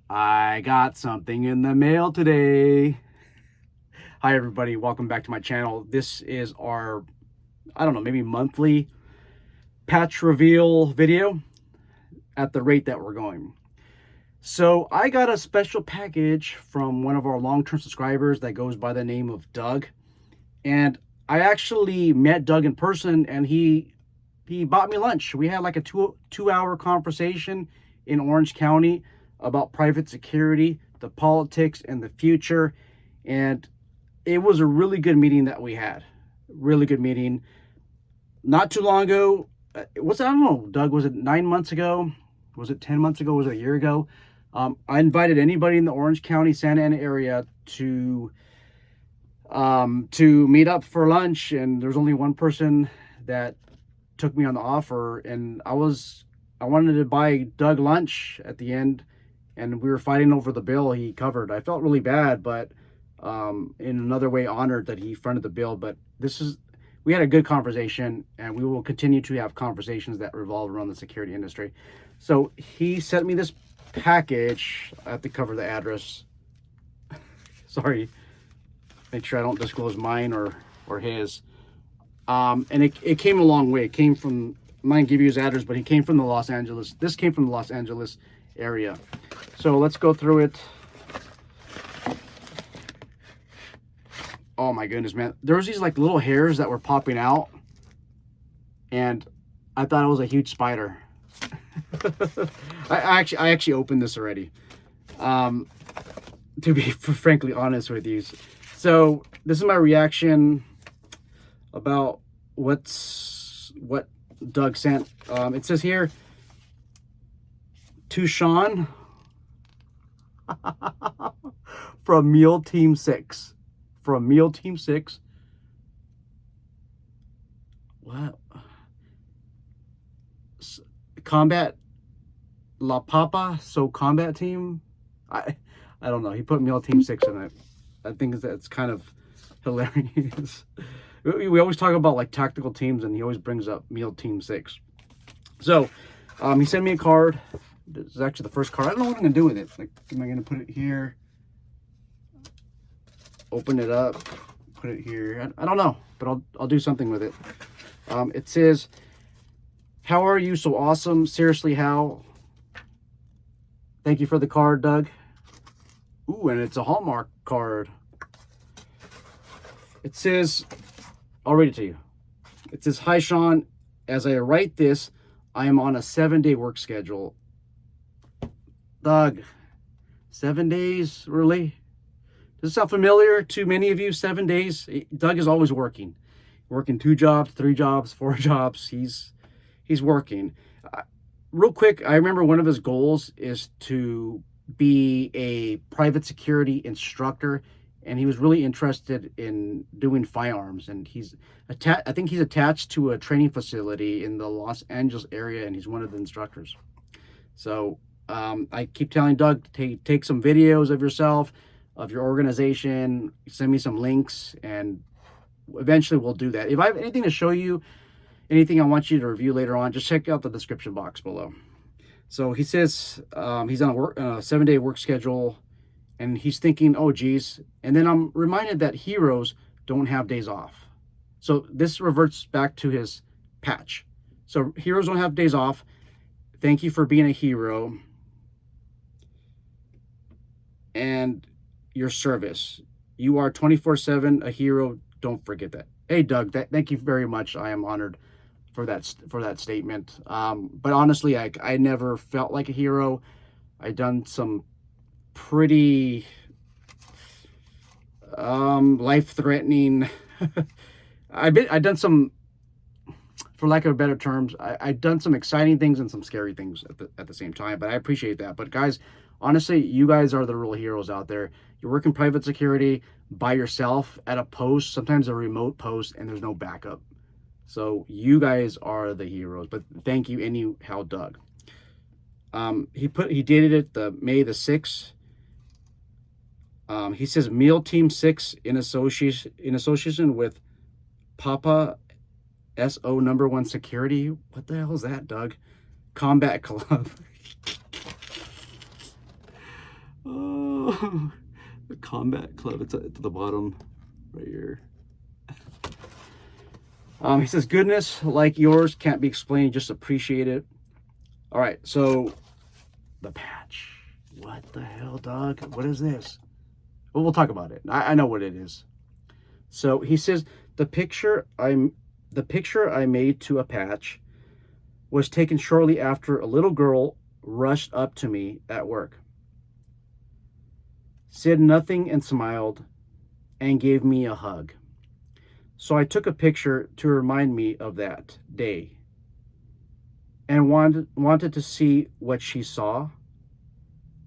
I got something in the mail today. Hi, everybody. Welcome back to my channel. This is our, I don't know, maybe monthly patch reveal video at the rate that we're going. So I got a special package from one of our long-term subscribers that goes by the name of Doug. And I actually met Doug in person, and he bought me lunch. We had like a two-hour conversation in Orange County about private security, the politics, and the future. And it was a really good meeting that we had. Really good meeting. Not too long ago, I don't know, Doug, was it 9 months ago? Was it 10 months ago? Was it a year ago? I invited anybody in the Orange County, Santa Ana area to meet up for lunch, and there's only one person that took me on the offer, and I wanted to buy Doug lunch at the end, and we were fighting over the bill he covered. I felt really bad, but in another way honored that he fronted the bill. But we had a good conversation, and we will continue to have conversations that revolve around the security industry. So he sent me this package. I have to cover the address. Sorry, make sure I don't disclose mine or his. And it came a long way. It came from, I might give you his address, but he came from the Los Angeles. This came from the Los Angeles area. So let's go through it. Oh my goodness, man. There was these like little hairs that were popping out, and I thought it was a huge spider. I actually opened this already. To be frankly honest with you. So this is my reaction about what Doug sent. It says here, to Sean from Meal Team 6. From Meal Team 6. What? Combat La Papa, so combat team. I don't know. He put Meal Team 6 in it. I think that's kind of hilarious. We always talk about like tactical teams, and he always brings up Meal Team 6. So he sent me a card. This is actually the first card. I don't know what I'm gonna do with it. Like, am I gonna put it here? Open it up, put it here. I don't know, but I'll do something with it. It says, "How are you? So awesome. Seriously, how? Thank you for the card, Doug." Ooh, and it's a Hallmark card. It says, I'll read it to you. It says, "Hi, Sean. As I write this, I am on a 7-day work schedule." Doug, 7 days? Really? Does this sound familiar to many of you? 7 days? Doug is always working. Working 2 jobs, 3 jobs, 4 jobs. He's working. Real quick, I remember one of his goals is to be a private security instructor, and he was really interested in doing firearms. And I think he's attached to a training facility in the Los Angeles area, and he's one of the instructors. So I keep telling Doug to take some videos of yourself, of your organization, send me some links, and eventually we'll do that. If I have anything to show you, anything I want you to review later on, just check out the description box below. So he says he's on a 7-day work schedule, and he's thinking, oh geez. And then I'm reminded that heroes don't have days off. So this reverts back to his patch. So heroes don't have days off. Thank you for being a hero and your service. You are 24/7 a hero. Don't forget that. Hey, Doug, thank you very much. I am honored for that statement. But honestly, I never felt like a hero. I've done some pretty life-threatening. I've done some, for lack of better terms, I've done some exciting things and some scary things at the same time. But I appreciate that. But guys, honestly, you guys are the real heroes out there. You're working private security by yourself at a post, sometimes a remote post, and there's no backup. So you guys are the heroes. But thank you anyhow, Doug. He dated it the May the 6th. He says Meal Team 6 in association with Papa SO #1 Security. What the hell is that, Doug? Combat Club. Oh, the Combat Club. It's at the bottom right here. He says, goodness like yours can't be explained, just appreciate it. All right, so the patch. What the hell, dog? What is this? Well, we'll talk about it. I know what it is. So he says, the picture I made to a patch was taken shortly after a little girl rushed up to me at work, said nothing and smiled, and gave me a hug. So I took a picture to remind me of that day and wanted to see what she saw.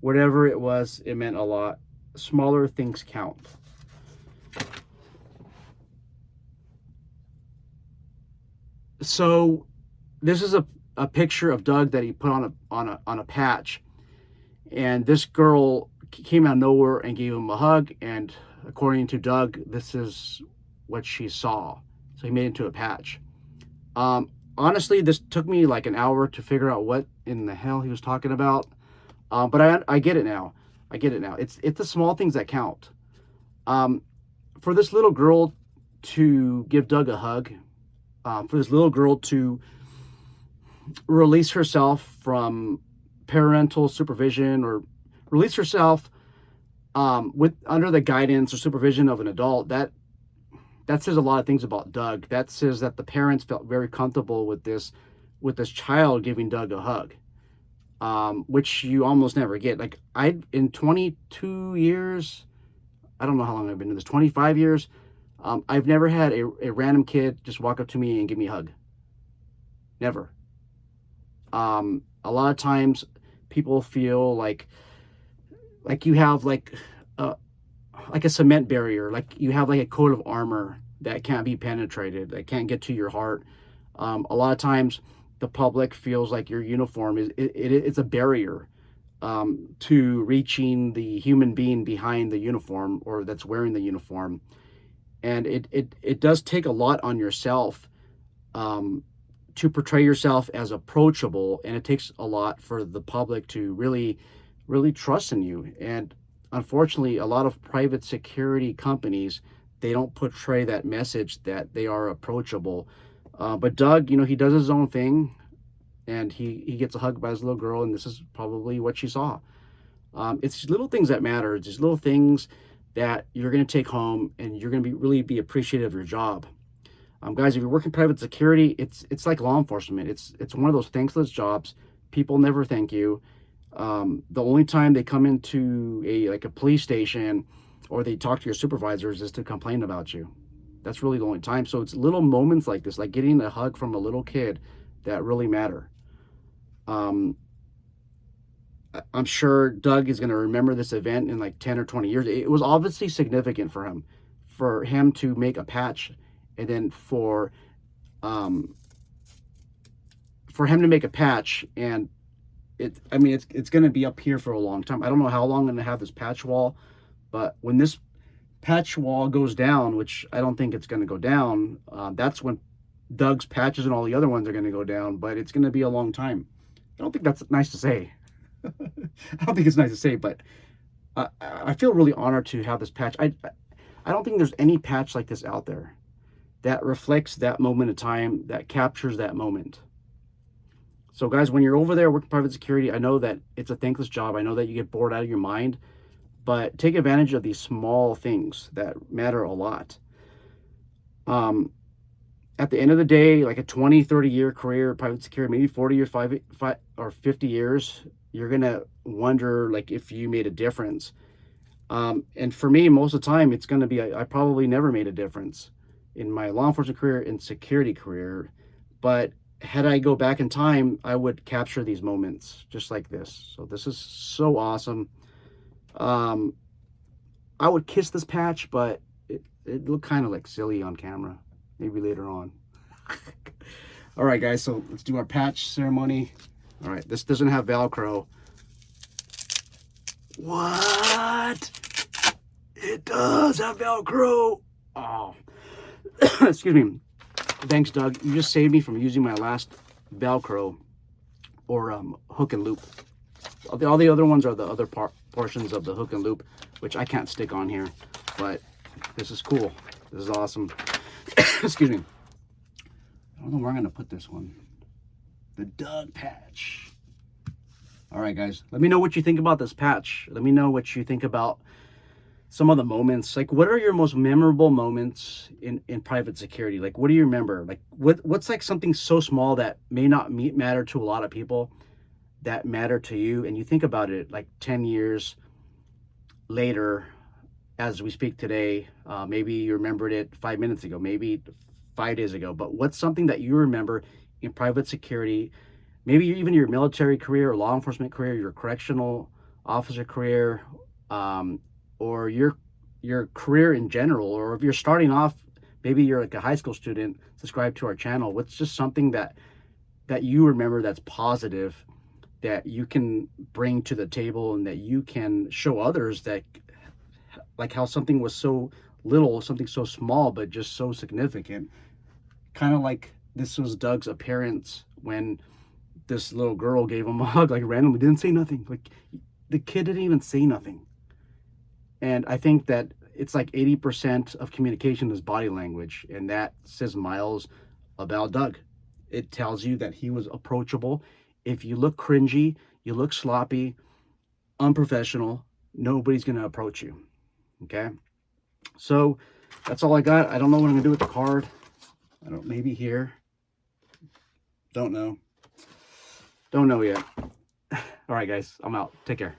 Whatever it was, it meant a lot. Smaller things count. So this is a picture of Doug that he put on a patch, and this girl came out of nowhere and gave him a hug, and according to Doug, this is what she saw. So he made it into a patch. Honestly, this took me like an hour to figure out what in the hell he was talking about. But I get it now. I get it now. It's the small things that count. For this little girl to give Doug a hug, for this little girl to release herself from parental supervision, or release herself with under the guidance or supervision of an adult, that says a lot of things about Doug. That says that the parents felt very comfortable with this child giving Doug a hug, which you almost never get. Like, in 22 years, I don't know how long I've been in this, 25 years, I've never had a random kid just walk up to me and give me a hug. Never. A lot of times people feel like you have like a cement barrier, like you have like a coat of armor that can't be penetrated, that can't get to your heart. A lot of times the public feels like your uniform it's a barrier to reaching the human being behind the uniform, or that's wearing the uniform. And it does take a lot on yourself to portray yourself as approachable, and it takes a lot for the public to really trust in you. And unfortunately, a lot of private security companies, they don't portray that message that they are approachable. But Doug, he does his own thing, and he gets a hug by his little girl, and this is probably what she saw. It's little things that matter. It's just little things that you're going to take home, and you're going to really be appreciative of your job. Guys, if you're working private security, it's like law enforcement. It's one of those thankless jobs. People never thank you. The only time they come into a police station or they talk to your supervisors is to complain about you. That's really the only time. So it's little moments like this, like getting a hug from a little kid, that really matter. I'm sure Doug is going to remember this event in like 10 or 20 years. It was obviously significant for him to make a patch, and then for him to make a patch, and it's going to be up here for a long time. I don't know how long I'm going to have this patch wall, but when this patch wall goes down, which I don't think it's going to go down, that's when Doug's patches and all the other ones are going to go down, but it's going to be a long time. I don't think that's nice to say. I don't think it's nice to say, but I feel really honored to have this patch. I don't think there's any patch like this out there that reflects that moment of time, that captures that moment. So guys, when you're over there working private security, I know that it's a thankless job. I know that you get bored out of your mind, but take advantage of these small things that matter a lot. At the end of the day, like a 20, 30-year career in private security, maybe 40 or 5 or 50 years, you're going to wonder like if you made a difference. And for me, most of the time, it's going to be, I probably never made a difference in my law enforcement career and security career. But had I go back in time, I would capture these moments just like this. So this is so awesome. I would kiss this patch, but it looked kind of like silly on camera. Maybe later on. All right, guys, so let's do our patch ceremony. All right, this doesn't have Velcro. What? It does have Velcro. Oh, excuse me. Thanks, Doug. You just saved me from using my last Velcro or hook and loop. All the other ones are the other portions of the hook and loop, which I can't stick on here, but this is cool. This is awesome. Excuse me. I don't know where I'm gonna put this one. The Doug patch. All right, guys, let me know what you think about this patch. Let me know what you think about some of the moments. Like, what are your most memorable moments in private security? Like, what do you remember? Like, what's like something so small that may not matter to a lot of people that matter to you, and you think about it like 10 years later as we speak today. Maybe you remembered it 5 minutes ago, maybe 5 days ago, but what's something that you remember in private security, maybe even your military career or law enforcement career, your correctional officer career, or your career in general, or if you're starting off, maybe you're like a high school student, subscribe to our channel. What's just something that you remember that's positive, that you can bring to the table, and that you can show others, that like how something was so little, something so small, but just so significant. Kind of like this was Doug's appearance when this little girl gave him a hug, like randomly, didn't say nothing. Like, the kid didn't even say nothing. And I think that it's like 80% of communication is body language, and that says miles about Doug. It tells you that he was approachable. If you look cringy, you look sloppy, unprofessional, nobody's going to approach you. Okay? So that's all I got. I don't know what I'm going to do with the card. Maybe here. Don't know. Don't know yet. All right, guys, I'm out. Take care.